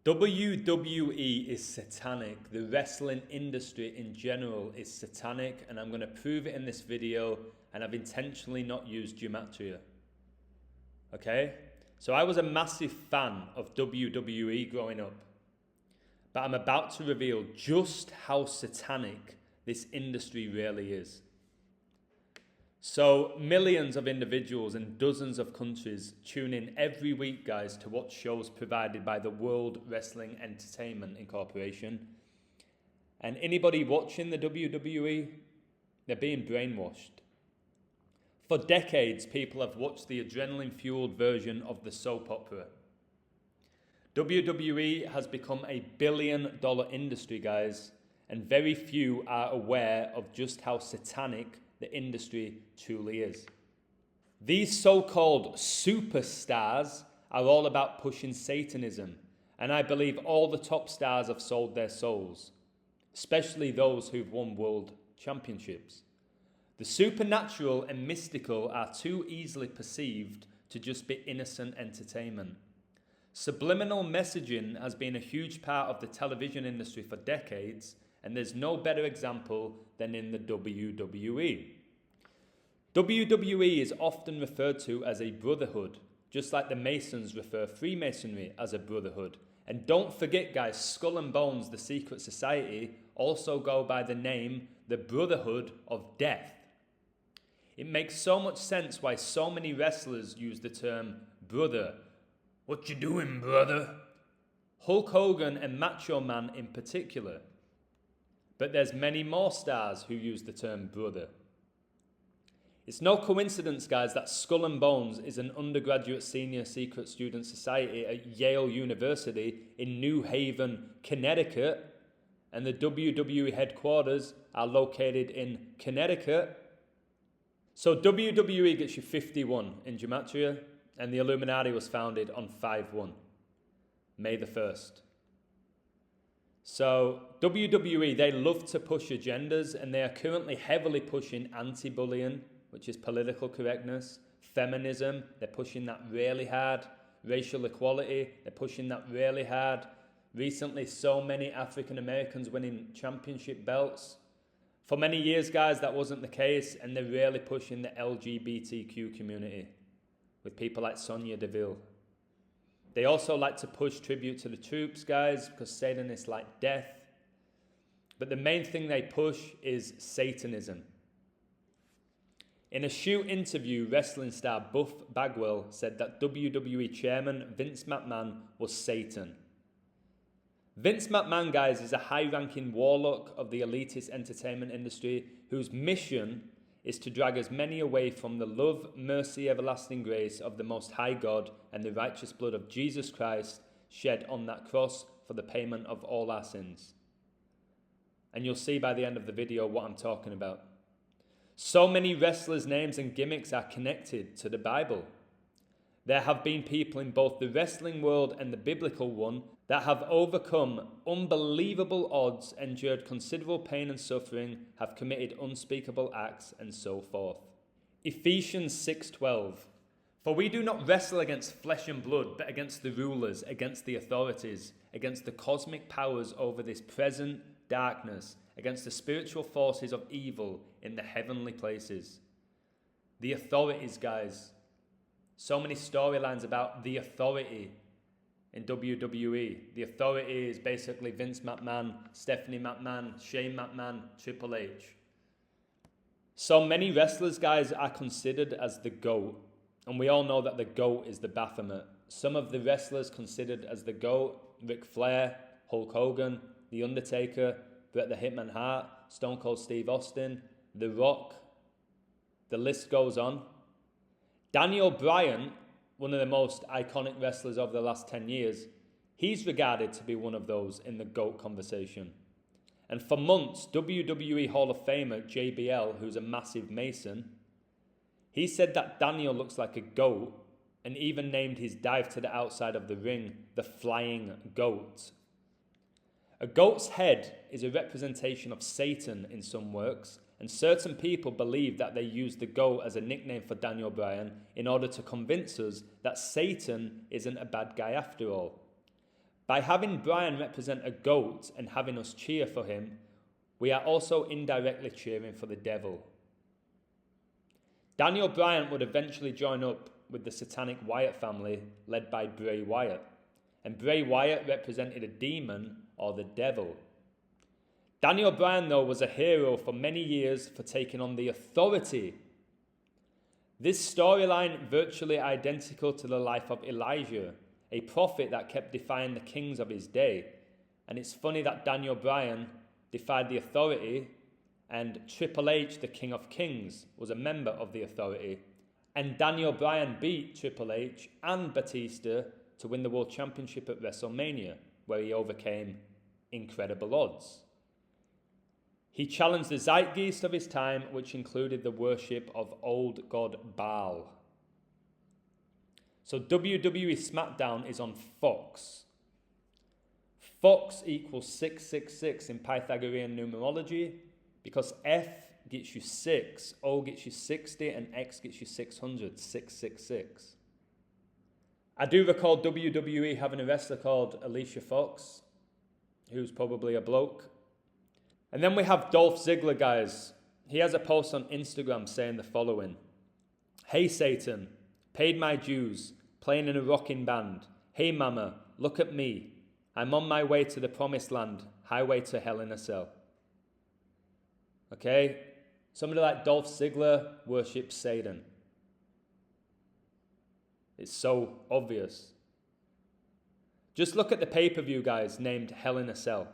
WWE is satanic. The wrestling industry in general is satanic, and I'm going to prove it in this video, and I've intentionally not used gematria. Okay? So I was a massive fan of WWE growing up, but I'm about to reveal just how satanic this industry really is. So millions of individuals in dozens of countries tune in every week, guys, to watch shows provided by the World Wrestling Entertainment Incorporation. And anybody watching the WWE, they're being brainwashed. For decades, people have watched the adrenaline-fueled version of the soap opera. WWE has become a billion-dollar industry, guys, and very few are aware of just how satanic the industry truly is. These so-called superstars are all about pushing Satanism, and I believe all the top stars have sold their souls, especially those who've won world championships. The supernatural and mystical are too easily perceived to just be innocent entertainment. Subliminal messaging has been a huge part of the television industry for decades, and there's no better example than in the WWE. WWE is often referred to as a brotherhood, just like the Masons refer Freemasonry as a brotherhood. And don't forget, guys, Skull and Bones, the secret society, also go by the name the Brotherhood of Death. It makes so much sense why so many wrestlers use the term brother. What you doing, brother? Hulk Hogan and Macho Man in particular. But there's many more stars who use the term brother. It's no coincidence, guys, that Skull and Bones is an undergraduate senior secret student society at Yale University in New Haven, Connecticut, and the WWE headquarters are located in Connecticut. So WWE gets you 51 in gematria, and the Illuminati was founded on 5/1, May the 1st. So WWE, they love to push agendas, and they are currently heavily pushing anti-bullying, which is political correctness, feminism, they're pushing that really hard, racial equality, they're pushing that really hard. Recently, so many African Americans winning championship belts. For many years, guys, that wasn't the case, and they're really pushing the LGBTQ community with people like Sonya Deville. They also like to push tribute to the troops, guys, because Satanists like death. But the main thing they push is Satanism. In a shoot interview, wrestling star Buff Bagwell said that WWE chairman Vince McMahon was Satan. Vince McMahon, guys, is a high-ranking warlock of the elitist entertainment industry whose mission is to drag as many away from the love, mercy, everlasting grace of the Most High God and the righteous blood of Jesus Christ shed on that cross for the payment of all our sins. And you'll see by the end of the video what I'm talking about. So many wrestlers' names and gimmicks are connected to the Bible. There have been people in both the wrestling world and the biblical one that have overcome unbelievable odds, endured considerable pain and suffering, have committed unspeakable acts, and so forth. Ephesians 6:12. For we do not wrestle against flesh and blood, but against the rulers, against the authorities, against the cosmic powers over this present darkness, against the spiritual forces of evil in the heavenly places. The authorities, guys. So many storylines about the authority in WWE. The authority is basically Vince McMahon, Stephanie McMahon, Shane McMahon, Triple H. So many wrestlers, guys, are considered as the GOAT. And we all know that the GOAT is the Baphomet. Some of the wrestlers considered as the GOAT: Ric Flair, Hulk Hogan, The Undertaker, Bret the Hitman Hart, Stone Cold Steve Austin, The Rock. The list goes on. Daniel Bryan, one of the most iconic wrestlers of the last 10 years, he's regarded to be one of those in the GOAT conversation. And for months, WWE Hall of Famer JBL, who's a massive Mason, he said that Daniel looks like a goat and even named his dive to the outside of the ring the Flying Goat. A goat's head is a representation of Satan in some works, and certain people believe that they used the goat as a nickname for Daniel Bryan in order to convince us that Satan isn't a bad guy after all. By having Bryan represent a goat and having us cheer for him, we are also indirectly cheering for the devil. Daniel Bryan would eventually join up with the Satanic Wyatt family led by Bray Wyatt. And Bray Wyatt represented a demon or the devil. Daniel Bryan, though, was a hero for many years for taking on the authority. This storyline virtually identical to the life of Elijah, a prophet that kept defying the kings of his day. And it's funny that Daniel Bryan defied the authority, and Triple H, the King of Kings, was a member of the authority. And Daniel Bryan beat Triple H and Batista to win the World Championship at WrestleMania, where he overcame incredible odds. He challenged the zeitgeist of his time, which included the worship of old god Baal. So WWE SmackDown is on Fox. Fox equals 666 in Pythagorean numerology, because F gets you 6, O gets you 60, and X gets you 600, 666. I do recall WWE having a wrestler called Alicia Fox, who's probably a bloke. And then we have Dolph Ziggler, guys. He has a post on Instagram saying the following. Hey Satan, paid my dues, playing in a rocking band. Hey mama, look at me. I'm on my way to the promised land, highway to hell in a cell. Okay? Somebody like Dolph Ziggler worships Satan. It's so obvious. Just look at the pay-per-view, guys, named Hell in a Cell.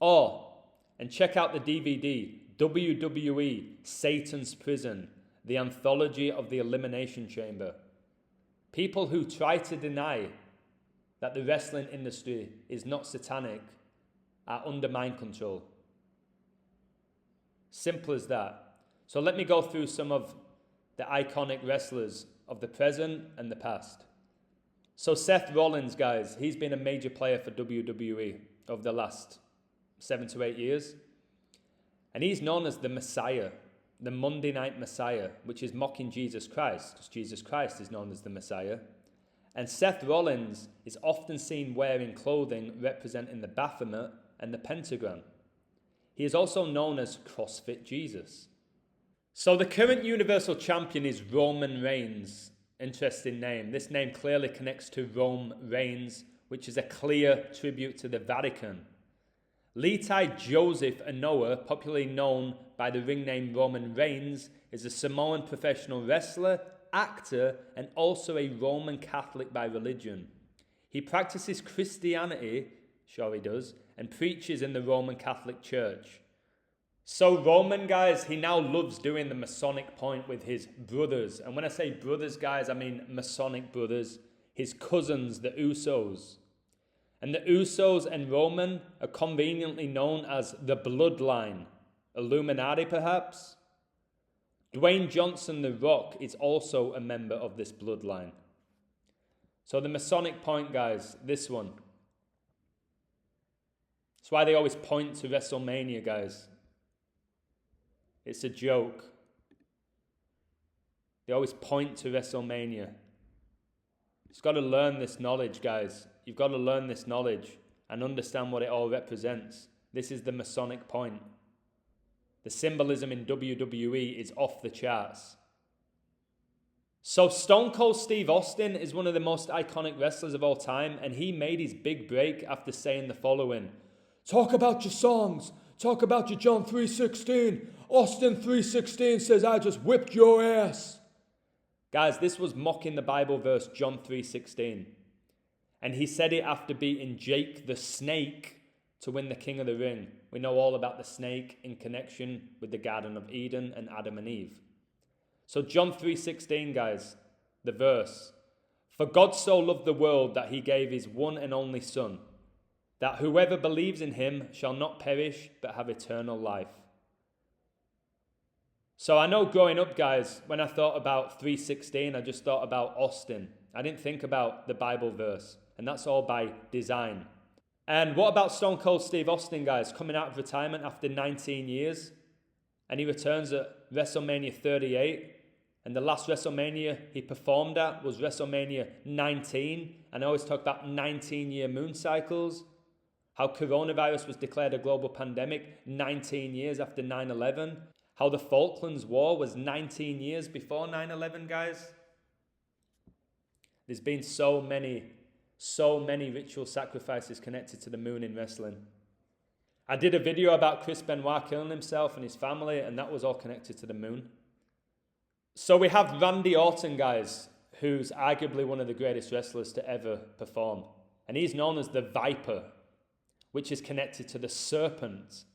And check out the DVD, WWE, Satan's Prison, the anthology of the Elimination Chamber. People who try to deny that the wrestling industry is not satanic are under mind control. Simple as that. So let me go through some of the iconic wrestlers of the present and the past. So Seth Rollins, guys, he's been a major player for WWE over the last 7 to 8 years. And he's known as the Messiah, the Monday Night Messiah, which is mocking Jesus Christ, because Jesus Christ is known as the Messiah. And Seth Rollins is often seen wearing clothing representing the Baphomet and the pentagram. He is also known as CrossFit Jesus. So the current Universal Champion is Roman Reigns. Interesting name. This name clearly connects to Rome Reigns, which is a clear tribute to the Vatican. Leetai Joseph Anoa, popularly known by the ring name Roman Reigns, is a Samoan professional wrestler, actor, and also a Roman Catholic by religion. He practices Christianity, sure he does, and preaches in the Roman Catholic Church. So Roman, guys, he now loves doing the Masonic point with his brothers. And when I say brothers, guys, I mean Masonic brothers, his cousins, the Usos. And the Usos and Roman are conveniently known as the Bloodline. Illuminati, perhaps? Dwayne Johnson, The Rock, is also a member of this bloodline. So the Masonic point, guys, this one. That's why they always point to WrestleMania, guys. It's a joke. They always point to WrestleMania. You've got to learn this knowledge, guys. You've got to learn this knowledge and understand what it all represents. This is the Masonic point. The symbolism in WWE is off the charts. So Stone Cold Steve Austin is one of the most iconic wrestlers of all time, and he made his big break after saying the following. Talk about your songs. Talk about your John 3:16. Austin 3:16 says, I just whipped your ass. Guys, this was mocking the Bible verse John 3:16. And he said it after beating Jake the Snake to win the King of the Ring. We know all about the snake in connection with the Garden of Eden and Adam and Eve. So John 3:16, guys, the verse. For God so loved the world that he gave his one and only Son, that whoever believes in him shall not perish but have eternal life. So I know growing up, guys, when I thought about 3:16, I just thought about Austin. I didn't think about the Bible verse, and that's all by design. And what about Stone Cold Steve Austin, guys, coming out of retirement after 19 years? And he returns at WrestleMania 38. And the last WrestleMania he performed at was WrestleMania 19. And I always talk about 19-year moon cycles. How coronavirus was declared a global pandemic 19 years after 9/11. How the Falklands War was 19 years before 9/11, guys. There's been so many ritual sacrifices connected to the moon in wrestling. I did a video about Chris Benoit killing himself and his family, and that was all connected to the moon. So we have Randy Orton, guys, who's arguably one of the greatest wrestlers to ever perform. And he's known as the Viper, which is connected to the serpent.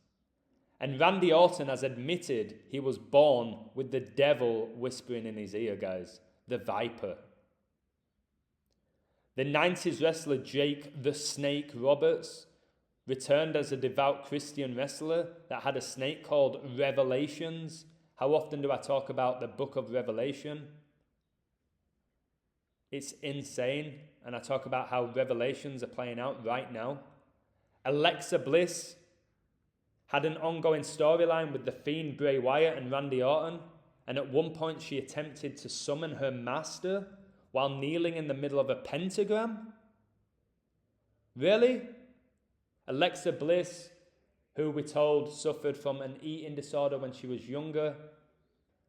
And Randy Orton has admitted he was born with the devil whispering in his ear, guys. The Viper. The 90s wrestler Jake the Snake Roberts returned as a devout Christian wrestler that had a snake called Revelations. How often do I talk about the book of Revelation? It's insane. And I talk about how Revelations are playing out right now. Alexa Bliss had an ongoing storyline with The Fiend, Bray Wyatt, and Randy Orton. And at one point she attempted to summon her master while kneeling in the middle of a pentagram? Really? Alexa Bliss, who we're told suffered from an eating disorder when she was younger.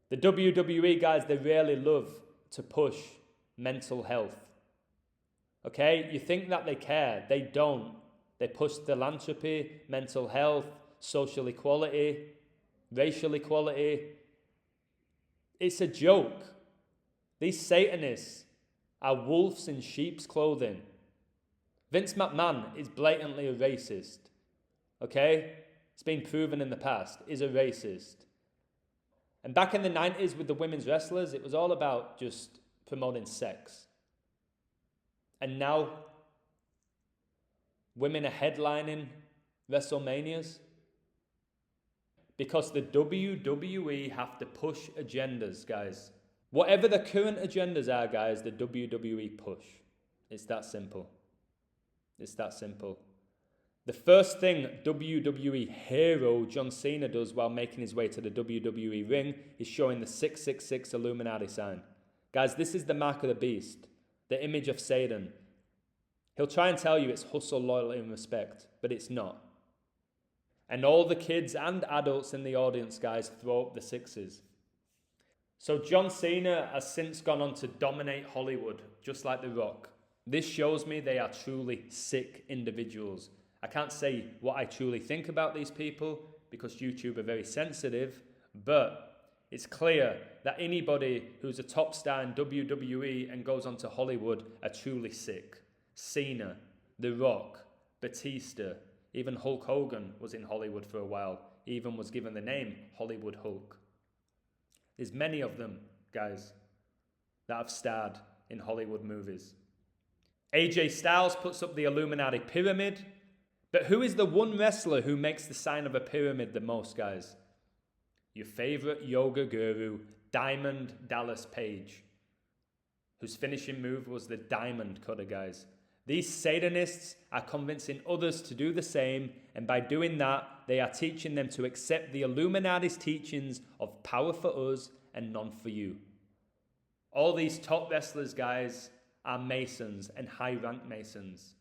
The WWE guys, they really love to push mental health. Okay? You think that they care. They don't. They push philanthropy, mental health, social equality, racial equality. It's a joke. These Satanists are wolves in sheep's clothing. Vince McMahon is blatantly a racist. Okay? It's been proven in the past. Is a racist. And back in the 90s with the women's wrestlers, it was all about just promoting sex. And now, women are headlining WrestleManias because the WWE have to push agendas, guys. Whatever the current agendas are, guys, the WWE push. It's that simple. It's that simple. The first thing WWE hero John Cena does while making his way to the WWE ring is showing the 666 Illuminati sign. Guys, this is the mark of the beast, the image of Satan. He'll try and tell you it's hustle, loyalty, and respect, but it's not. And all the kids and adults in the audience, guys, throw up the sixes. So John Cena has since gone on to dominate Hollywood, just like The Rock. This shows me they are truly sick individuals. I can't say what I truly think about these people because YouTube are very sensitive, but it's clear that anybody who's a top star in WWE and goes on to Hollywood are truly sick. Cena, The Rock, Batista, even Hulk Hogan was in Hollywood for a while. He even was given the name Hollywood Hulk. There's many of them, guys, that have starred in Hollywood movies. AJ Styles puts up the Illuminati pyramid. But who is the one wrestler who makes the sign of a pyramid the most, guys? Your favorite yoga guru, Diamond Dallas Page, whose finishing move was the Diamond Cutter, guys. These Satanists are convincing others to do the same, and by doing that, they are teaching them to accept the Illuminati's teachings of power for us and none for you. All these top wrestlers, guys, are Masons and high-rank Masons.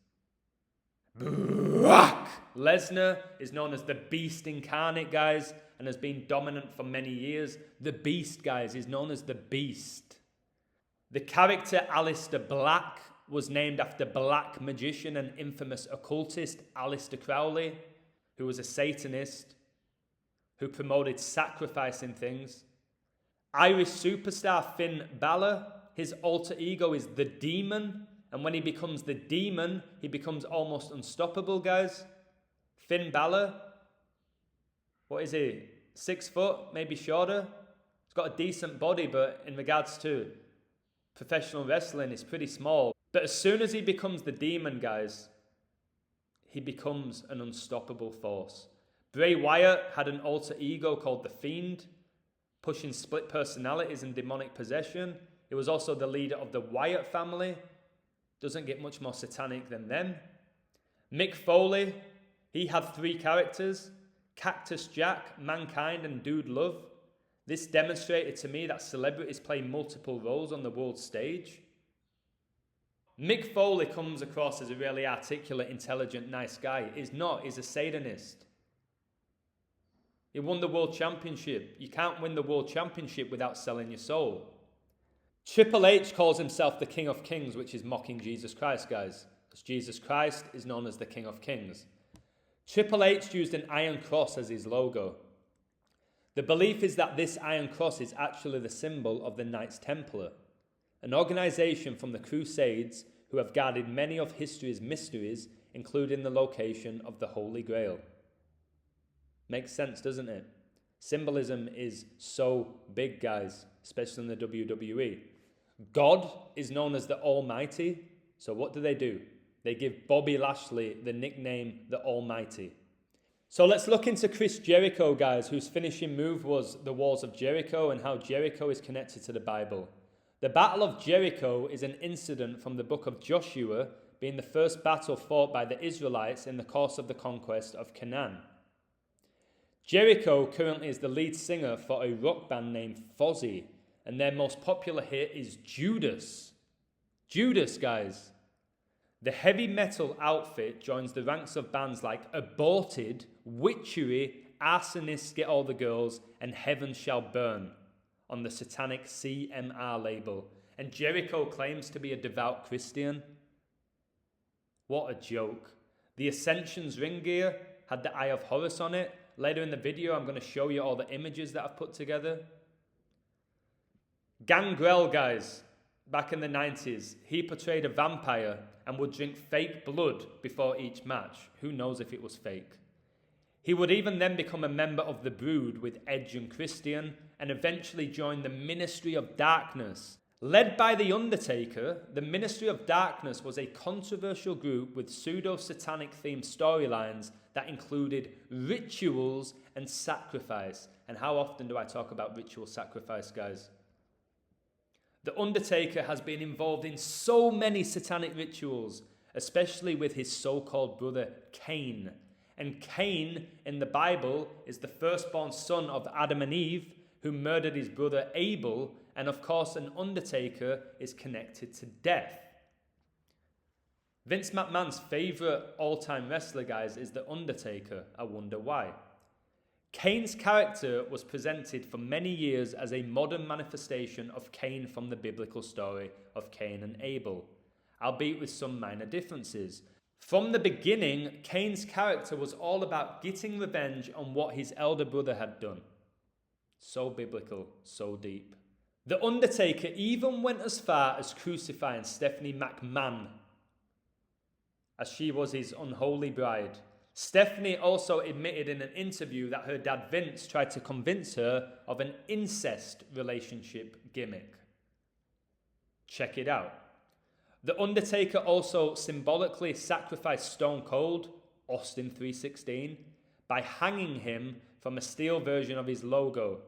Brock Lesnar is known as the Beast Incarnate, guys, and has been dominant for many years. The Beast, guys, is known as the Beast. The character Aleister Black was named after black magician and infamous occultist Aleister Crowley, who was a Satanist, who promoted sacrificing things. Irish superstar Finn Balor, his alter ego is the Demon, and when he becomes the Demon, he becomes almost unstoppable, guys. Finn Balor, what is he? 6 foot, maybe shorter. He's got a decent body, but in regards to professional wrestling, it's pretty small. But as soon as he becomes the Demon, guys, he becomes an unstoppable force. Bray Wyatt had an alter ego called the Fiend, pushing split personalities and demonic possession. He was also the leader of the Wyatt family. Doesn't get much more satanic than them. Mick Foley, he had 3 characters: Cactus Jack, Mankind, and Dude Love. This demonstrated to me that celebrities play multiple roles on the world stage. Mick Foley comes across as a really articulate, intelligent, nice guy. He's not. He's a Satanist. He won the world championship. You can't win the world championship without selling your soul. Triple H calls himself the King of Kings, which is mocking Jesus Christ, guys. Because Jesus Christ is known as the King of Kings. Triple H used an iron cross as his logo. The belief is that this iron cross is actually the symbol of the Knights Templar, an organization from the Crusades who have guarded many of history's mysteries, including the location of the Holy Grail. Makes sense, doesn't it? Symbolism is so big, guys, especially in the WWE. God is known as the Almighty, so what do? They give Bobby Lashley the nickname the Almighty. So let's look into Chris Jericho, guys, whose finishing move was the Walls of Jericho and how Jericho is connected to the Bible. The Battle of Jericho is an incident from the book of Joshua, being the first battle fought by the Israelites in the course of the conquest of Canaan. Jericho currently is the lead singer for a rock band named Fozzy, and their most popular hit is Judas. Judas, guys. The heavy metal outfit joins the ranks of bands like Aborted, Witchery, Arsonists Get All the Girls, and Heaven Shall Burn on the Satanic CMR label. And Jericho claims to be a devout Christian. What a joke. The Ascension's ring gear had the Eye of Horus on it. Later in the video, I'm going to show you all the images that I've put together. Gangrel, guys, back in the 90s, he portrayed a vampire and would drink fake blood before each match. Who knows if it was fake? He would even then become a member of the Brood with Edge and Christian and eventually join the Ministry of Darkness. Led by The Undertaker, the Ministry of Darkness was a controversial group with pseudo-satanic themed storylines that included rituals and sacrifice. And how often do I talk about ritual sacrifice, guys? The Undertaker has been involved in so many satanic rituals, especially with his so-called brother Cain. And Cain in the Bible is the firstborn son of Adam and Eve, who murdered his brother Abel, and of course an Undertaker is connected to death. Vince McMahon's favourite all-time wrestler, guys, is The Undertaker. I wonder why. Cain's character was presented for many years as a modern manifestation of Cain from the biblical story of Cain and Abel, albeit with some minor differences. From the beginning, Cain's character was all about getting revenge on what his elder brother had done. So biblical, so deep. The Undertaker even went as far as crucifying Stephanie McMahon, as she was his unholy bride. Stephanie also admitted in an interview that her dad Vince tried to convince her of an incest relationship gimmick. Check it out. The Undertaker also symbolically sacrificed Stone Cold, Austin 3:16, by hanging him from a steel version of his logo.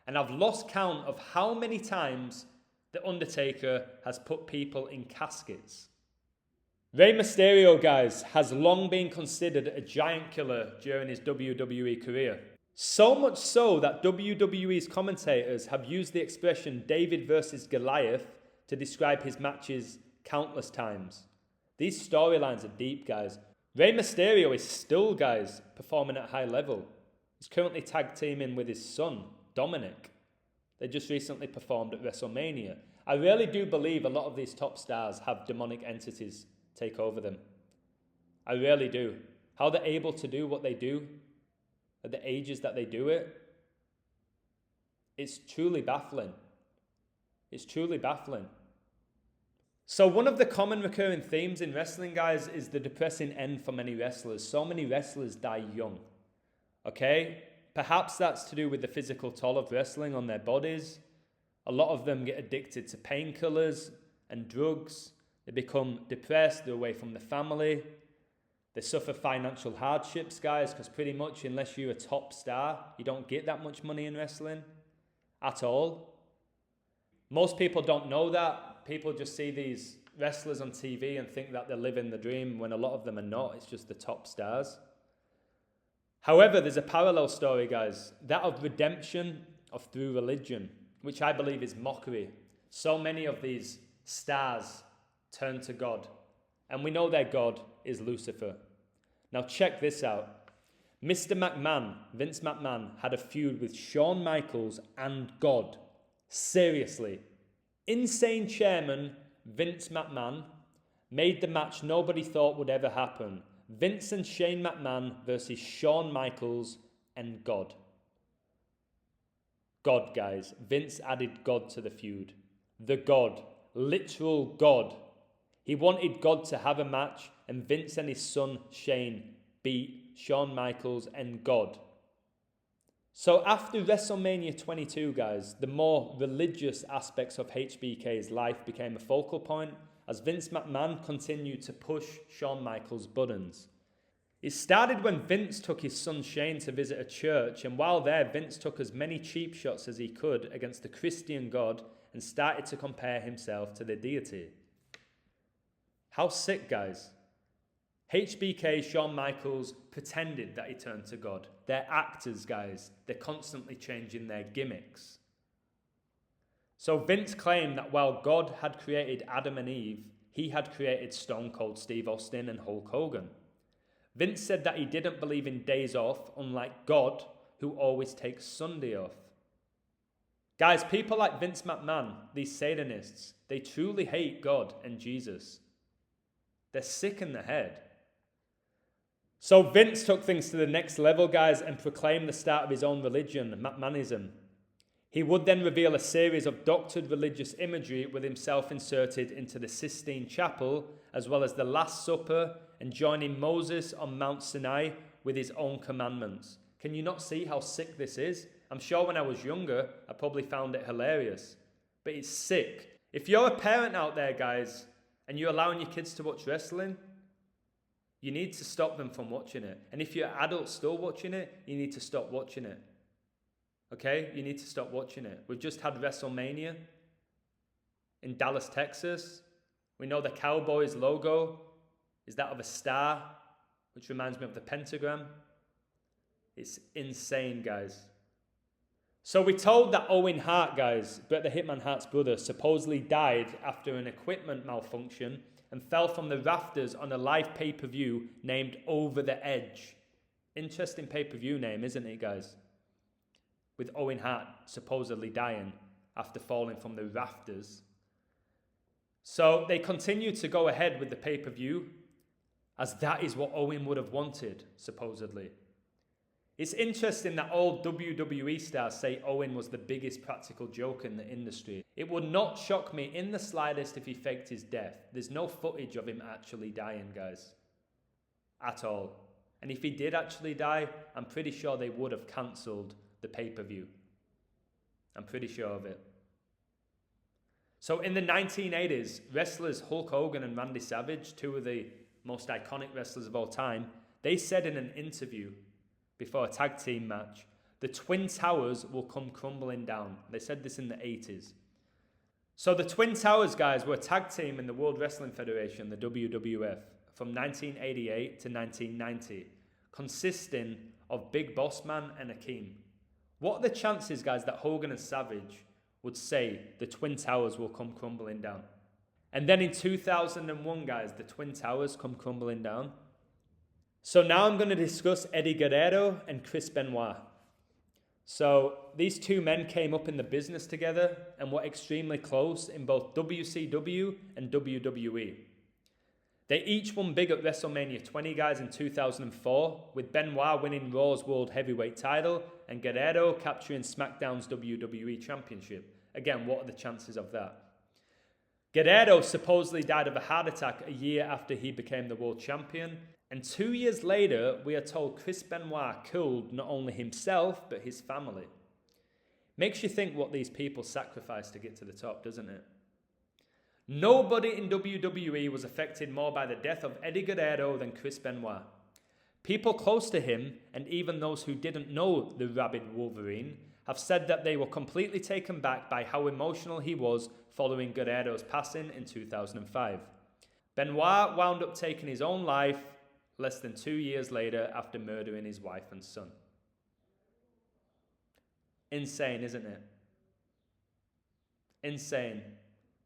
And I've lost count of how many times The Undertaker has put people in caskets. Rey Mysterio, guys, has long been considered a giant killer during his WWE career. So much so that WWE's commentators have used the expression David versus Goliath to describe his matches countless times. These storylines are deep, guys. Rey Mysterio is still, guys, performing at a high level. He's currently tag teaming with his son, Dominic. They just recently performed at WrestleMania. I really do believe a lot of these top stars have demonic entities take over them. I really do. How they're able to do what they do at the ages that they do it, it's truly baffling. It's truly baffling. So one of the common recurring themes in wrestling, guys, is the depressing end for many wrestlers. So many wrestlers die young. Okay? Perhaps that's to do with the physical toll of wrestling on their bodies. A lot of them get addicted to painkillers and drugs. They become depressed, they're away from the family. They suffer financial hardships, guys, because pretty much unless you're a top star, you don't get that much money in wrestling at all. Most people don't know that. People just see these wrestlers on TV and think that they're living the dream when a lot of them are not. It's just the top stars. However, there's a parallel story, guys, that of redemption of through religion, which I believe is mockery. So many of these stars turn to God, and we know their God is Lucifer. Now check this out. Mr. McMahon, Vince McMahon, had a feud with Shawn Michaels and God. Seriously. Insane chairman Vince McMahon made the match nobody thought would ever happen. Vince and Shane McMahon versus Shawn Michaels and God. God, guys. Vince added God to the feud. The God. Literal God. He wanted God to have a match, and Vince and his son Shane beat Shawn Michaels and God. So after WrestleMania 22, guys, the more religious aspects of HBK's life became a focal point as Vince McMahon continued to push Shawn Michaels' buttons. It started when Vince took his son Shane to visit a church, and while there, Vince took as many cheap shots as he could against the Christian God and started to compare himself to the deity. How sick, guys. HBK, Shawn Michaels, pretended that he turned to God. They're actors, guys. They're constantly changing their gimmicks. So Vince claimed that while God had created Adam and Eve, he had created Stone Cold Steve Austin and Hulk Hogan. Vince said that he didn't believe in days off, unlike God, who always takes Sunday off. Guys, people like Vince McMahon, these Satanists, they truly hate God and Jesus. They're sick in the head. So Vince took things to the next level, guys, and proclaimed the start of his own religion, McMahonism. He would then reveal a series of doctored religious imagery with himself inserted into the Sistine Chapel, as well as the Last Supper, and joining Moses on Mount Sinai with his own commandments. Can you not see how sick this is? I'm sure when I was younger, I probably found it hilarious. But it's sick. If you're a parent out there, guys, and you're allowing your kids to watch wrestling, you need to stop them from watching it. And if you're adults still watching it, you need to stop watching it. Okay? You need to stop watching it. We've just had WrestleMania in Dallas, Texas. We know the Cowboys logo is that of a star, which reminds me of the pentagram. It's insane, guys. So we're told that Owen Hart, guys, Bret the Hitman Hart's brother, supposedly died after an equipment malfunction and fell from the rafters on a live pay-per-view named Over the Edge. Interesting pay-per-view name, isn't it, guys? With Owen Hart supposedly dying after falling from the rafters. So they continued to go ahead with the pay-per-view, as that is what Owen would have wanted, supposedly. It's interesting that all WWE stars say Owen was the biggest practical joke in the industry. It would not shock me in the slightest if he faked his death. There's no footage of him actually dying, guys. At all. And if he did actually die, I'm pretty sure they would have cancelled the pay-per-view. I'm pretty sure of it. So in the 1980s, wrestlers Hulk Hogan and Randy Savage, two of the most iconic wrestlers of all time, they said in an interview before a tag team match, the Twin Towers will come crumbling down. They said this in the 80s. So the Twin Towers, guys, were a tag team in the World Wrestling Federation, the WWF, from 1988 to 1990, consisting of Big Boss Man and Akeem. What are the chances, guys, that Hogan and Savage would say the Twin Towers will come crumbling down? And then in 2001, guys, the Twin Towers come crumbling down. So now I'm going to discuss Eddie Guerrero and Chris Benoit. So these two men came up in the business together and were extremely close in both WCW and WWE. They each won big at WrestleMania 20, guys, in 2004, with Benoit winning Raw's World Heavyweight title and Guerrero capturing SmackDown's WWE Championship. Again, what are the chances of that? Guerrero supposedly died of a heart attack a year after he became the world champion. And 2 years later, we are told Chris Benoit killed not only himself, but his family. Makes you think what these people sacrificed to get to the top, doesn't it? Nobody in WWE was affected more by the death of Eddie Guerrero than Chris Benoit. People close to him, and even those who didn't know the rabid Wolverine, have said that they were completely taken back by how emotional he was following Guerrero's passing in 2005. Benoit wound up taking his own life less than 2 years later after murdering his wife and son. Insane, isn't it? Insane.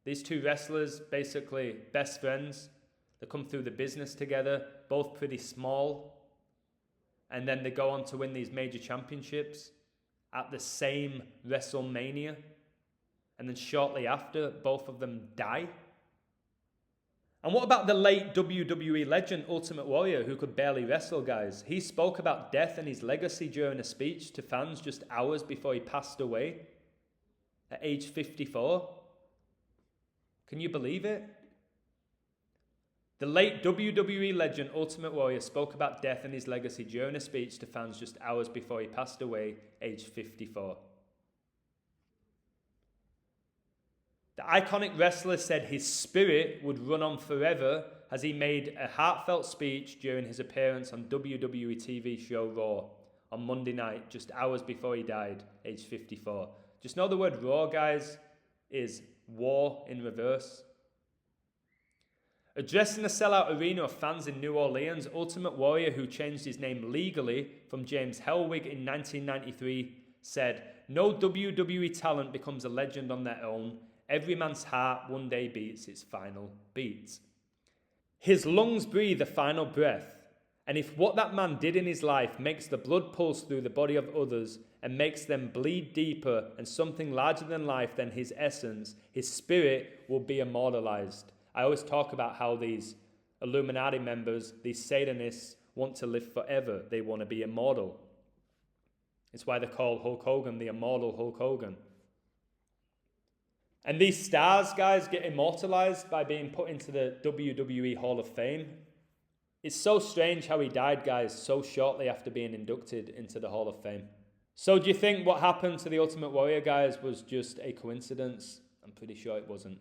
These two wrestlers, basically best friends, they come through the business together, both pretty small, and then they go on to win these major championships at the same WrestleMania, and then shortly after, both of them die. And what about the late WWE legend Ultimate Warrior, who could barely wrestle, guys? He spoke about death and his legacy during a speech to fans just hours before he passed away at age 54. Can you believe it? The late WWE legend Ultimate Warrior spoke about death and his legacy during a speech to fans just hours before he passed away, age 54. The iconic wrestler said his spirit would run on forever as he made a heartfelt speech during his appearance on WWE TV show Raw on Monday night, just hours before he died, age 54. Just know the word Raw, guys, is war in reverse. Addressing a sellout arena of fans in New Orleans, Ultimate Warrior, who changed his name legally from James Hellwig in 1993, said, "No WWE talent becomes a legend on their own. Every man's heart one day beats its final beat. His lungs breathe a final breath, and if what that man did in his life makes the blood pulse through the body of others and makes them bleed deeper and something larger than life than his essence, his spirit will be immortalized." I always talk about how these Illuminati members, these Satanists, want to live forever. They want to be immortal. It's why they call Hulk Hogan the immortal Hulk Hogan. And these stars, guys, get immortalized by being put into the WWE Hall of Fame. It's so strange how he died, guys, so shortly after being inducted into the Hall of Fame. So do you think what happened to the Ultimate Warrior, guys, was just a coincidence? I'm pretty sure it wasn't.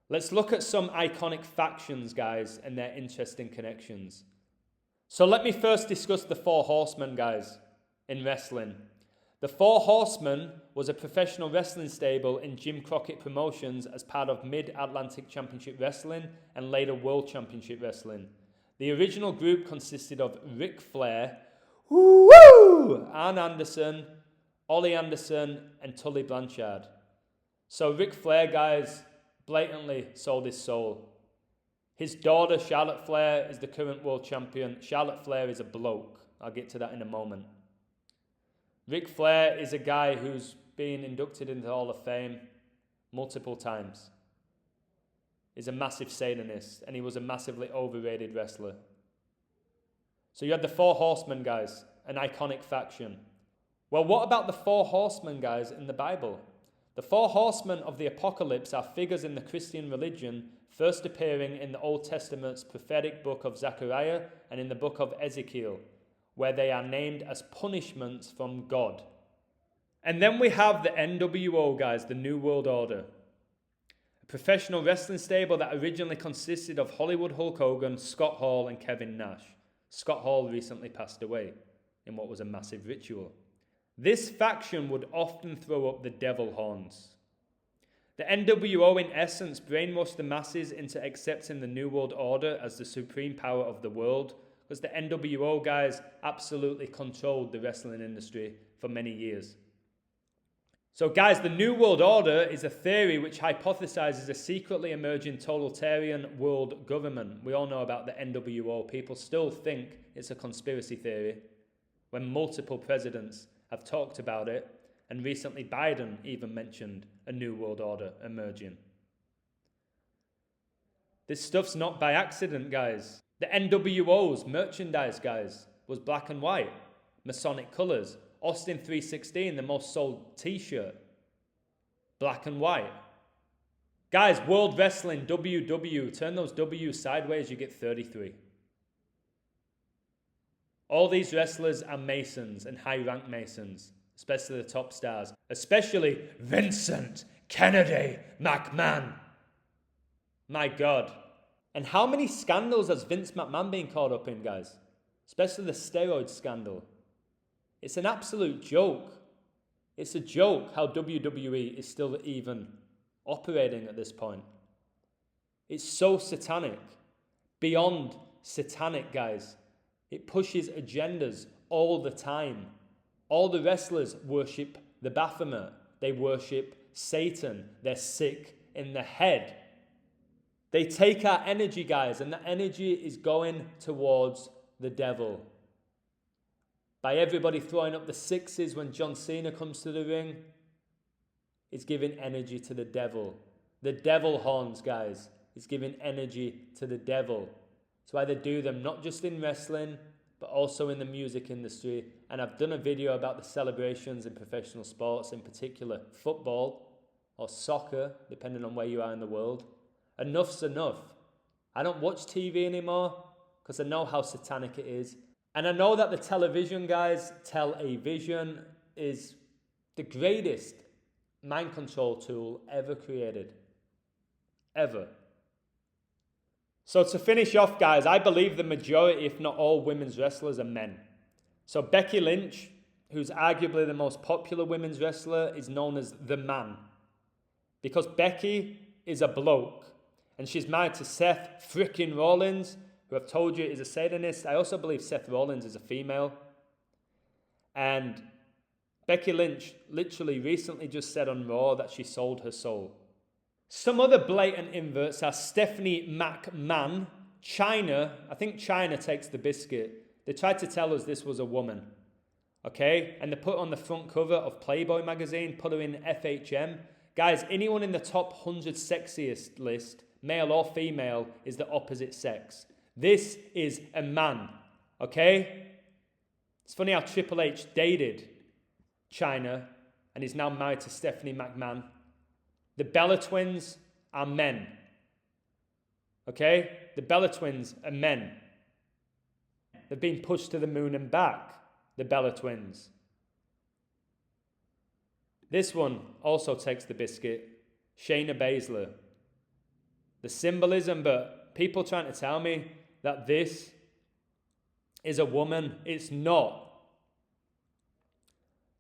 Let's look at some iconic factions, guys, and their interesting connections. So let me first discuss the Four Horsemen, guys, in wrestling. The Four Horsemen was a professional wrestling stable in Jim Crockett Promotions as part of Mid-Atlantic Championship Wrestling and later World Championship Wrestling. The original group consisted of Ric Flair, Arn Anderson, Ollie Anderson, and Tully Blanchard. So Ric Flair, guys, blatantly sold his soul. His daughter, Charlotte Flair, is the current world champion. Charlotte Flair is a bloke. I'll get to that in a moment. Ric Flair is a guy who's been inducted into the Hall of Fame multiple times. He's a massive Satanist, and he was a massively overrated wrestler. So you had the Four Horsemen, guys, an iconic faction. Well, what about the Four Horsemen, guys, in the Bible? The Four Horsemen of the Apocalypse are figures in the Christian religion, first appearing in the Old Testament's prophetic book of Zechariah and in the book of Ezekiel, where they are named as punishments from God. And then we have the NWO, guys, the New World Order. A professional wrestling stable that originally consisted of Hollywood Hulk Hogan, Scott Hall, and Kevin Nash. Scott Hall recently passed away in what was a massive ritual. This faction would often throw up the devil horns. The NWO, in essence, brainwashed the masses into accepting the New World Order as the supreme power of the world, because the NWO guys absolutely controlled the wrestling industry for many years. So guys, the New World Order is a theory which hypothesizes a secretly emerging totalitarian world government. We all know about the NWO. People still think it's a conspiracy theory when multiple presidents have talked about it, and recently Biden even mentioned a New World Order emerging. This stuff's not by accident, guys. The NWO's merchandise, guys, was black and white, Masonic colours. Austin 316, the most sold t-shirt, black and white. Guys, World Wrestling, WW, turn those W's sideways, you get 33. All these wrestlers are Masons and high-rank Masons, especially the top stars, especially Vincent Kennedy McMahon. My God. And how many scandals has Vince McMahon been caught up in, guys? Especially the steroid scandal. It's an absolute joke. It's a joke how WWE is still even operating at this point. It's so satanic. Beyond satanic, guys. It pushes agendas all the time. All the wrestlers worship the Baphomet. They worship Satan. They're sick in the head. They take our energy, guys, and that energy is going towards the devil. By everybody throwing up the sixes when John Cena comes to the ring, it's giving energy to the devil. The devil horns, guys, is giving energy to the devil. That's why they do them, not just in wrestling, but also in the music industry. And I've done a video about the celebrations in professional sports, in particular football or soccer, depending on where you are in the world. Enough's enough. I don't watch TV anymore because I know how satanic it is. And I know that the television, guys, television is the greatest mind control tool ever created. Ever. So to finish off, guys, I believe the majority, if not all, women's wrestlers are men. So Becky Lynch, who's arguably the most popular women's wrestler, is known as the man. Because Becky is a bloke. And she's married to Seth frickin' Rollins, who I've told you is a Satanist. I also believe Seth Rollins is a female. And Becky Lynch literally recently just said on Raw that she sold her soul. Some other blatant inverts are Stephanie McMahon, China. I think China takes the biscuit. They tried to tell us this was a woman. Okay? And they put her on the front cover of Playboy magazine, put her in FHM. Guys, anyone in the top 100 sexiest list, male or female, is the opposite sex. This is a man, okay? It's funny how Triple H dated China and is now married to Stephanie McMahon. The Bella Twins are men, okay? The Bella Twins are men. They've been pushed to the moon and back, the Bella Twins. This one also takes the biscuit, Shayna Baszler. The symbolism, but people trying to tell me that this is a woman. It's not.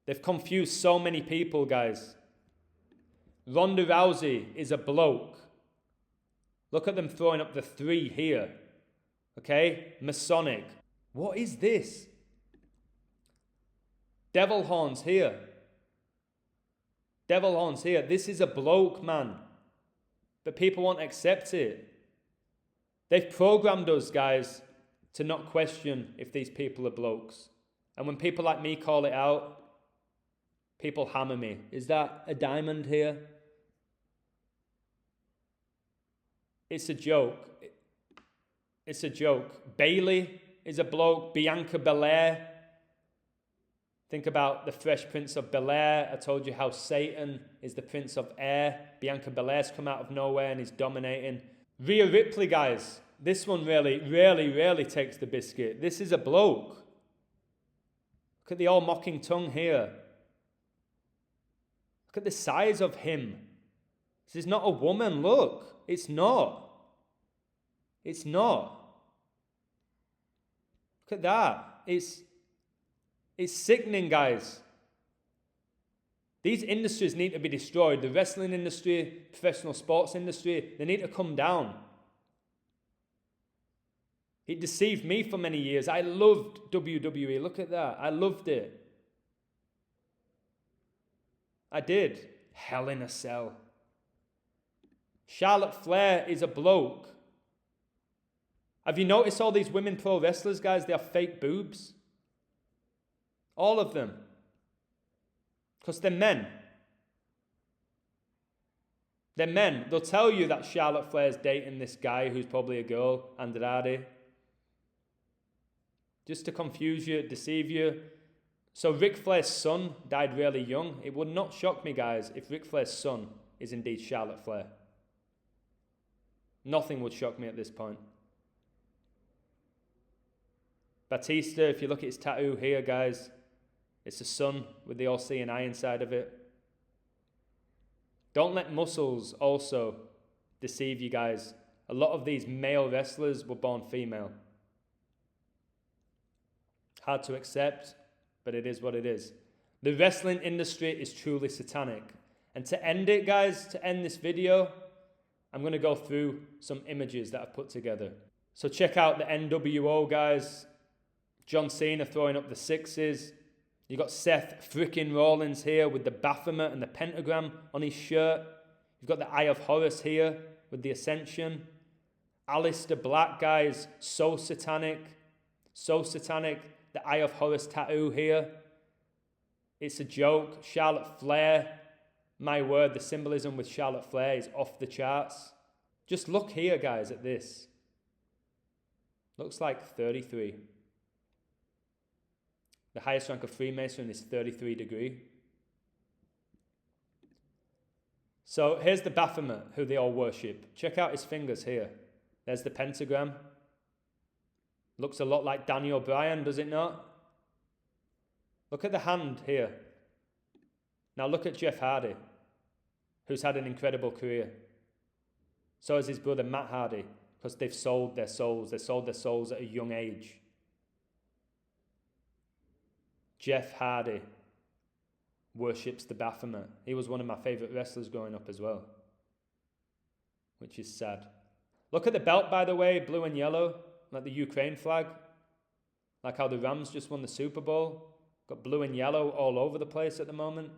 They've confused so many people, guys. Ronda Rousey is a bloke. Look at them throwing up the 3 here. Okay? Masonic. What is this? Devil horns here. Devil horns here. This is a bloke, man. But people won't accept it. They've programmed us, guys, to not question if these people are blokes. And when people like me call it out, people hammer me. Is that a diamond here? It's a joke. It's a joke. Bailey is a bloke. Bianca Belair. Think about the Fresh Prince of Bel-Air. I told you how Satan is the Prince of Air. Bianca Belair's come out of nowhere and is dominating. Rhea Ripley, guys. This one really takes the biscuit. This is a bloke. Look at the all mocking tongue here. Look at the size of him. This is not a woman, look. It's not. It's not. Look at that. It's sickening, guys. These industries need to be destroyed. The wrestling industry, professional sports industry, they need to come down. It deceived me for many years. I loved WWE. Look at that. I loved it. I did. Hell in a Cell. Charlotte Flair is a bloke. Have you noticed all these women pro wrestlers, guys? They have fake boobs. All of them. Because they're men. They're men. They'll tell you that Charlotte Flair's dating this guy who's probably a girl, Andrade. Just to confuse you, deceive you. So Ric Flair's son died really young. It would not shock me, guys, if Ric Flair's son is indeed Charlotte Flair. Nothing would shock me at this point. Batista, if you look at his tattoo here, guys, it's a sun with the all-seeing eye inside of it. Don't let muscles also deceive you, guys. A lot of these male wrestlers were born female. Hard to accept, but it is what it is. The wrestling industry is truly satanic. And to end it, guys, to end this video, I'm going to go through some images that I've put together. So check out the NWO, guys. John Cena throwing up the 6s. You got Seth frickin' Rollins here with the Baphomet and the pentagram on his shirt. You've got the Eye of Horus here with the Ascension. Alistair Black, guys, so satanic. So satanic. The Eye of Horus tattoo here. It's a joke. Charlotte Flair. My word, the symbolism with Charlotte Flair is off the charts. Just look here, guys, at this. Looks like 33. The highest rank of Freemason is 33 degree. So here's the Baphomet, who they all worship. Check out his fingers here. There's the pentagram. Looks a lot like Danny O'Brien, does it not? Look at the hand here. Now look at Jeff Hardy, who's had an incredible career. So has his brother Matt Hardy, because they've sold their souls. They sold their souls at a young age. Jeff Hardy worships the Baphomet. He was one of my favourite wrestlers growing up as well, which is sad. Look at the belt, by the way, blue and yellow, like the Ukraine flag. Like how the Rams just won the Super Bowl. Got blue and yellow all over the place at the moment.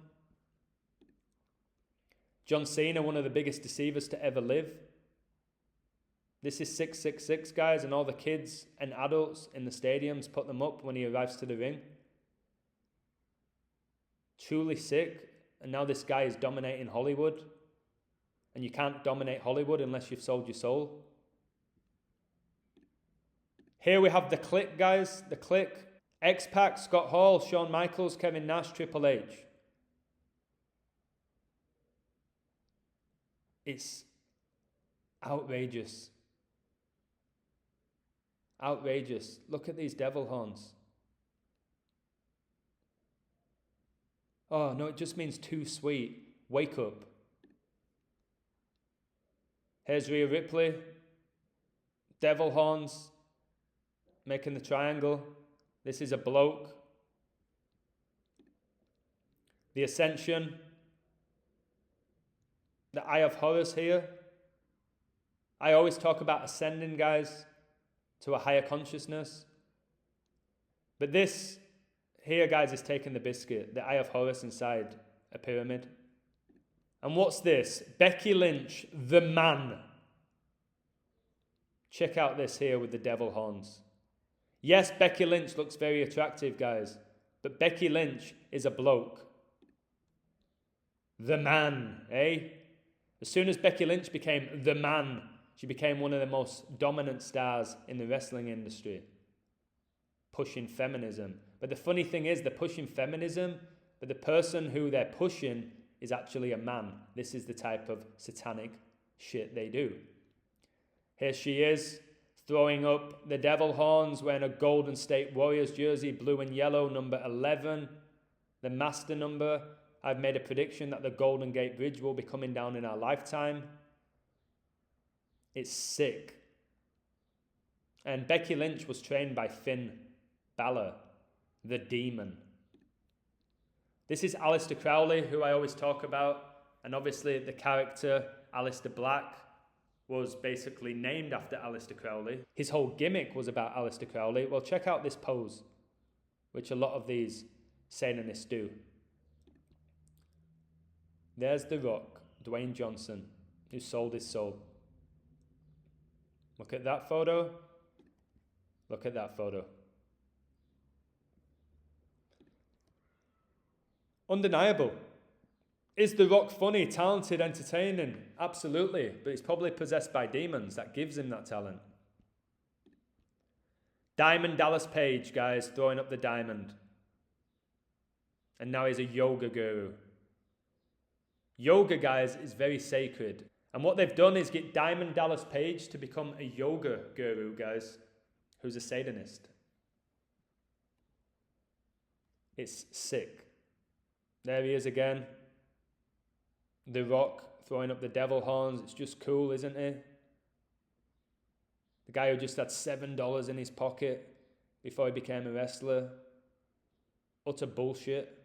John Cena, one of the biggest deceivers to ever live. This is 666, guys, and all the kids and adults in the stadiums put them up when he arrives to the ring. Truly sick. And now this guy is dominating Hollywood. And you can't dominate Hollywood unless you've sold your soul. Here we have the Click, guys. The Click. X-Pac, Scott Hall, Shawn Michaels, Kevin Nash, Triple H. It's outrageous. Outrageous. Look at these devil horns. Oh, no, it just means too sweet. Wake up. Here's Rhea Ripley. Devil horns. Making the triangle. This is a bloke. The Ascension. The Eye of Horus here. I always talk about ascending, guys, to a higher consciousness. But this here, guys, is taking the biscuit. The Eye of Horus inside a pyramid. And what's this? Becky Lynch, the man. Check out this here with the devil horns. Yes, Becky Lynch looks very attractive, guys. But Becky Lynch is a bloke. The man, eh? As soon as Becky Lynch became the man, she became one of the most dominant stars in the wrestling industry. Pushing feminism. But the funny thing is, they're pushing feminism, but the person who they're pushing is actually a man. This is the type of satanic shit they do. Here she is, throwing up the devil horns, wearing a Golden State Warriors jersey, blue and yellow, number 11. The master number. I've made a prediction that the Golden Gate Bridge will be coming down in our lifetime. It's sick. And Becky Lynch was trained by Finn Balor, the demon. This is Aleister Crowley, who I always talk about. And obviously the character Aleister Black was basically named after Aleister Crowley. His whole gimmick was about Aleister Crowley. Well, check out this pose, which a lot of these Satanists do. There's The Rock, Dwayne Johnson, who sold his soul. Look at that photo. Look at that photo. Undeniable. Is The Rock funny, talented, entertaining? Absolutely. But he's probably possessed by demons. That gives him that talent. Diamond Dallas Page, guys, throwing up the diamond. And now he's a yoga guru. Yoga, guys, is very sacred. And what they've done is get Diamond Dallas Page to become a yoga guru, guys, who's a Satanist. It's sick. There he is again. The Rock throwing up the devil horns. It's just cool, isn't it? The guy who just had $7 in his pocket before he became a wrestler. Utter bullshit.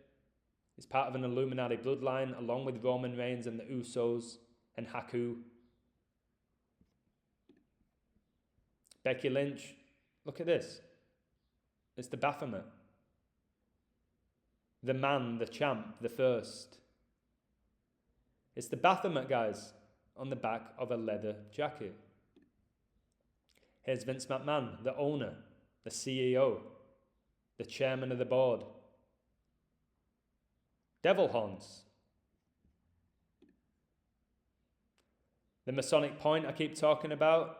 He's part of an Illuminati bloodline along with Roman Reigns and the Usos and Haku. Becky Lynch. Look at this. It's the Baphomet. The man, the champ, the first. It's the Baphomet, guys, on the back of a leather jacket. Here's Vince McMahon, the owner, the CEO, the chairman of the board. Devil horns. The Masonic point I keep talking about.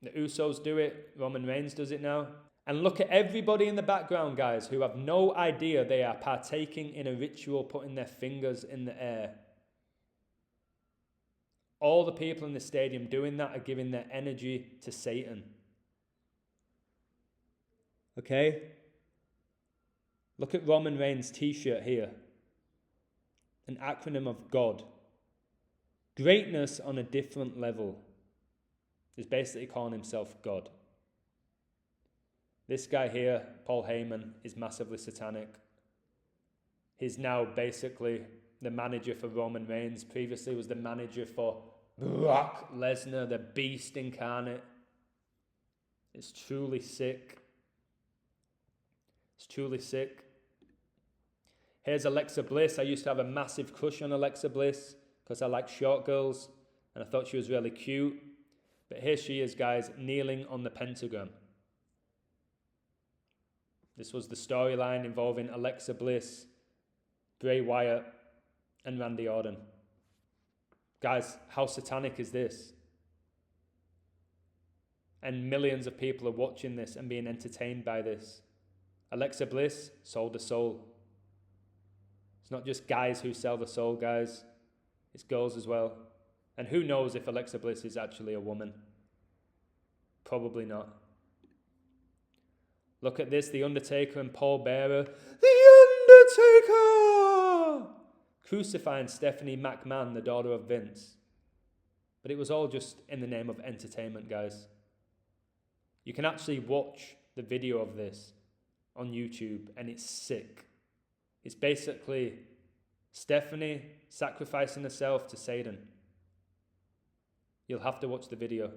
The Usos do it. Roman Reigns does it now. And look at everybody in the background, guys, who have no idea they are partaking in a ritual, putting their fingers in the air. All the people in the stadium doing that are giving their energy to Satan. Okay? Look at Roman Reigns' t-shirt here. An acronym of God. Greatness on a different level. Is basically calling himself God. This guy here, Paul Heyman, is massively satanic. He's now basically the manager for Roman Reigns. Previously was the manager for Brock Lesnar, the beast incarnate. It's truly sick. It's truly sick. Here's Alexa Bliss. I used to have a massive crush on Alexa Bliss because I like short girls and I thought she was really cute. But here she is, guys, kneeling on the pentagram. This was the storyline involving Alexa Bliss, Bray Wyatt, and Randy Orton. Guys, how satanic is this? And millions of people are watching this and being entertained by this. Alexa Bliss sold the soul. It's not just guys who sell the soul, guys. It's girls as well. And who knows if Alexa Bliss is actually a woman? Probably not. Look at this, The Undertaker and Paul Bearer. The Undertaker! Crucifying Stephanie McMahon, the daughter of Vince. But it was all just in the name of entertainment, guys. You can actually watch the video of this on YouTube, and it's sick. It's basically Stephanie sacrificing herself to Satan. You'll have to watch the video.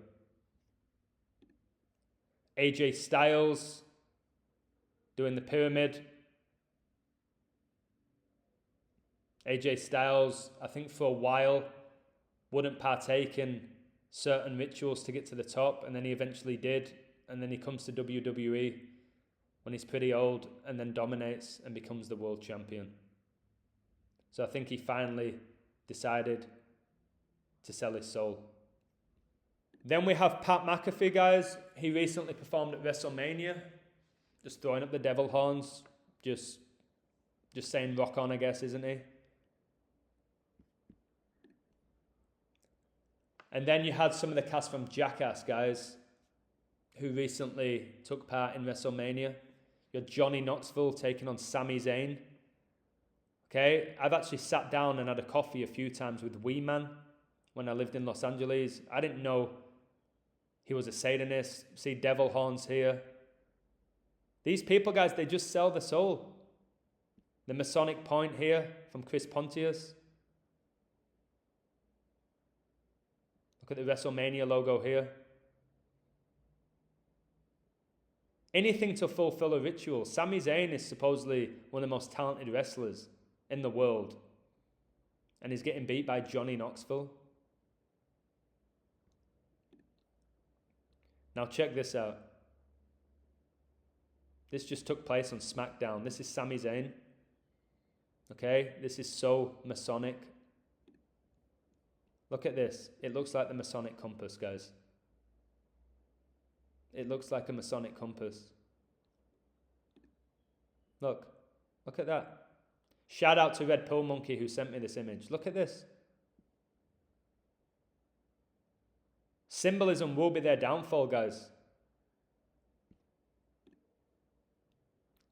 AJ Styles doing the pyramid. AJ Styles, I think for a while, wouldn't partake in certain rituals to get to the top, and then he eventually did, and then he comes to WWE when he's pretty old and then dominates and becomes the world champion. So I think he finally decided to sell his soul. Then we have Pat McAfee, guys. He recently performed at WrestleMania, just throwing up the devil horns, just saying rock on, I guess, isn't he? And then you had some of the cast from Jackass, guys, who recently took part in WrestleMania. You had Johnny Knoxville taking on Sami Zayn. Okay, I've actually sat down and had a coffee a few times with Wee Man when I lived in Los Angeles. I didn't know he was a Satanist. See devil horns here. These people, guys, they just sell the soul. The Masonic point here from Chris Pontius. Look at the WrestleMania logo here. Anything to fulfill a ritual. Sami Zayn is supposedly one of the most talented wrestlers in the world. And he's getting beat by Johnny Knoxville. Now check this out. This just took place on SmackDown. This is Sami Zayn. Okay, this is so Masonic. Look at this. It looks like the Masonic compass, guys. It looks like a Masonic compass. Look at that. Shout out to Red Pill Monkey who sent me this image. Look at this. Symbolism will be their downfall, guys.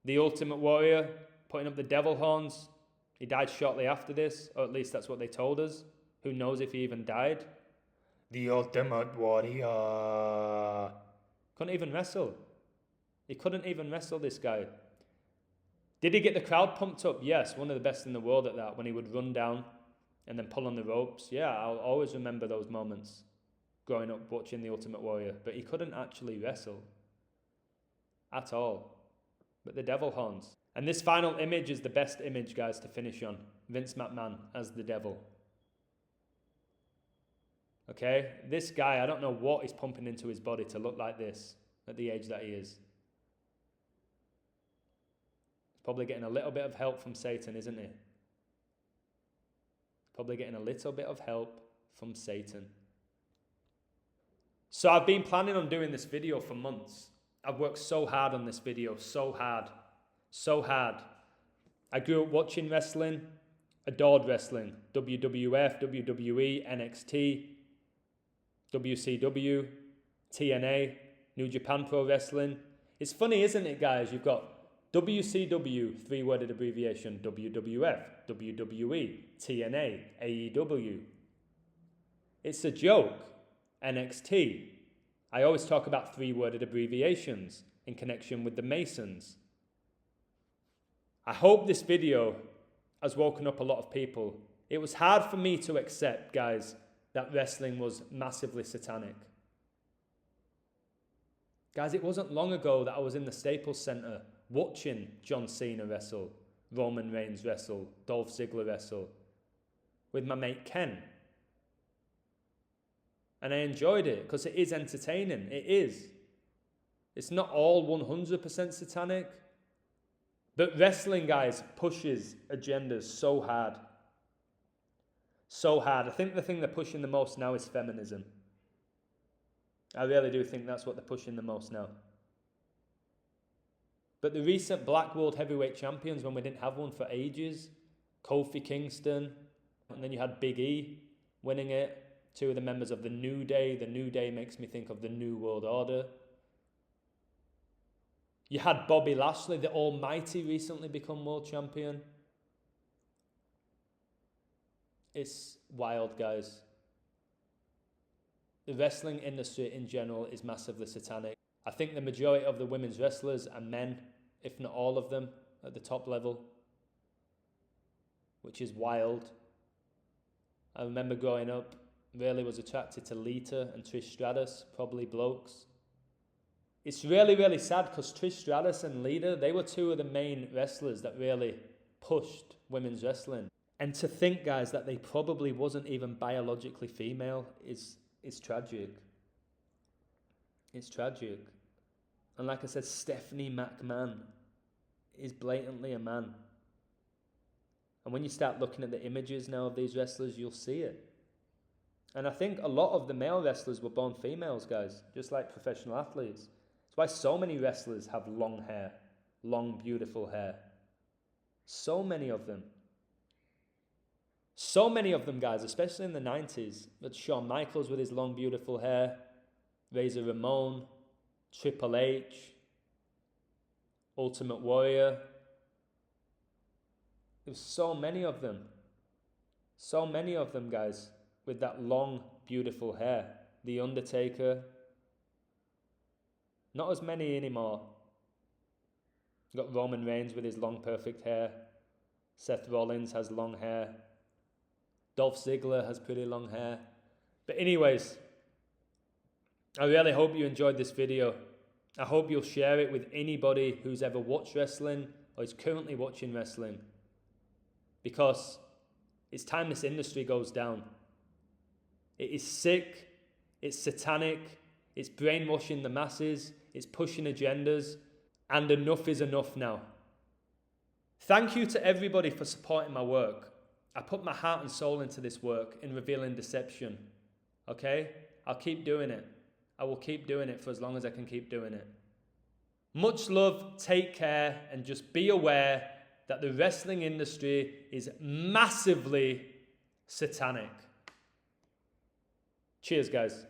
The Ultimate Warrior putting up the devil horns. He died shortly after this, or at least that's what they told us. Who knows if he even died? The Ultimate Warrior. Couldn't even wrestle. He couldn't even wrestle, this guy. Did he get the crowd pumped up? Yes, one of the best in the world at that, when he would run down and then pull on the ropes. Yeah, I'll always remember those moments growing up watching The Ultimate Warrior. But he couldn't actually wrestle at all. But the devil horns. And this final image is the best image, guys, to finish on. Vince McMahon as the devil. Okay? This guy, I don't know what he's pumping into his body to look like this at the age that he is. He's probably getting a little bit of help from Satan, isn't he? Probably getting a little bit of help from Satan. So I've been planning on doing this video for months. I've worked so hard on this video, so hard. So hard. I grew up watching wrestling, adored wrestling. WWF, WWE, NXT, WCW, TNA, New Japan Pro Wrestling. It's funny, isn't it, guys? You've got WCW, three-worded abbreviation, WWF, WWE, TNA, AEW. It's a joke. NXT. I always talk about three-worded abbreviations in connection with the Masons. I hope this video has woken up a lot of people. It was hard for me to accept, guys, that wrestling was massively satanic. Guys, it wasn't long ago that I was in the Staples Center watching John Cena wrestle, Roman Reigns wrestle, Dolph Ziggler wrestle, with my mate Ken. And I enjoyed it because it is entertaining. It is. It's not all 100% satanic. But wrestling, guys, pushes agendas so hard. So hard. I think the thing they're pushing the most now is feminism. I really do think that's what they're pushing the most now. But the recent Black World Heavyweight Champions, when we didn't have one for ages, Kofi Kingston, and then you had Big E winning it. Two of the members of the New Day. The New Day makes me think of the New World Order. You had Bobby Lashley, the Almighty, recently become world champion. It's wild, guys. The wrestling industry in general is massively satanic. I think the majority of the women's wrestlers are men, if not all of them, at the top level, which is wild. I remember growing up, really was attracted to Lita and Trish Stratus, probably blokes. It's really, really sad because Trish Stratus and Lita, they were two of the main wrestlers that really pushed women's wrestling. And to think, guys, that they probably wasn't even biologically female is tragic. It's tragic. And like I said, Stephanie McMahon is blatantly a man. And when you start looking at the images now of these wrestlers, you'll see it. And I think a lot of the male wrestlers were born females, guys, just like professional athletes. That's why so many wrestlers have long hair, long, beautiful hair. So many of them. So many of them, guys, especially in the 90s. But Shawn Michaels with his long, beautiful hair, Razor Ramon, Triple H, Ultimate Warrior. There's so many of them. So many of them, guys, with that long, beautiful hair. The Undertaker. Not as many anymore. You've got Roman Reigns with his long, perfect hair. Seth Rollins has long hair. Dolph Ziggler has pretty long hair. But anyways, I really hope you enjoyed this video. I hope you'll share it with anybody who's ever watched wrestling or is currently watching wrestling. Because it's time this industry goes down. It is sick, it's satanic, it's brainwashing the masses, it's pushing agendas, and enough is enough now. Thank you to everybody for supporting my work. I put my heart and soul into this work in revealing deception. Okay? I'll keep doing it. I will keep doing it for as long as I can keep doing it. Much love, take care, and just be aware that the wrestling industry is massively satanic. Cheers, guys.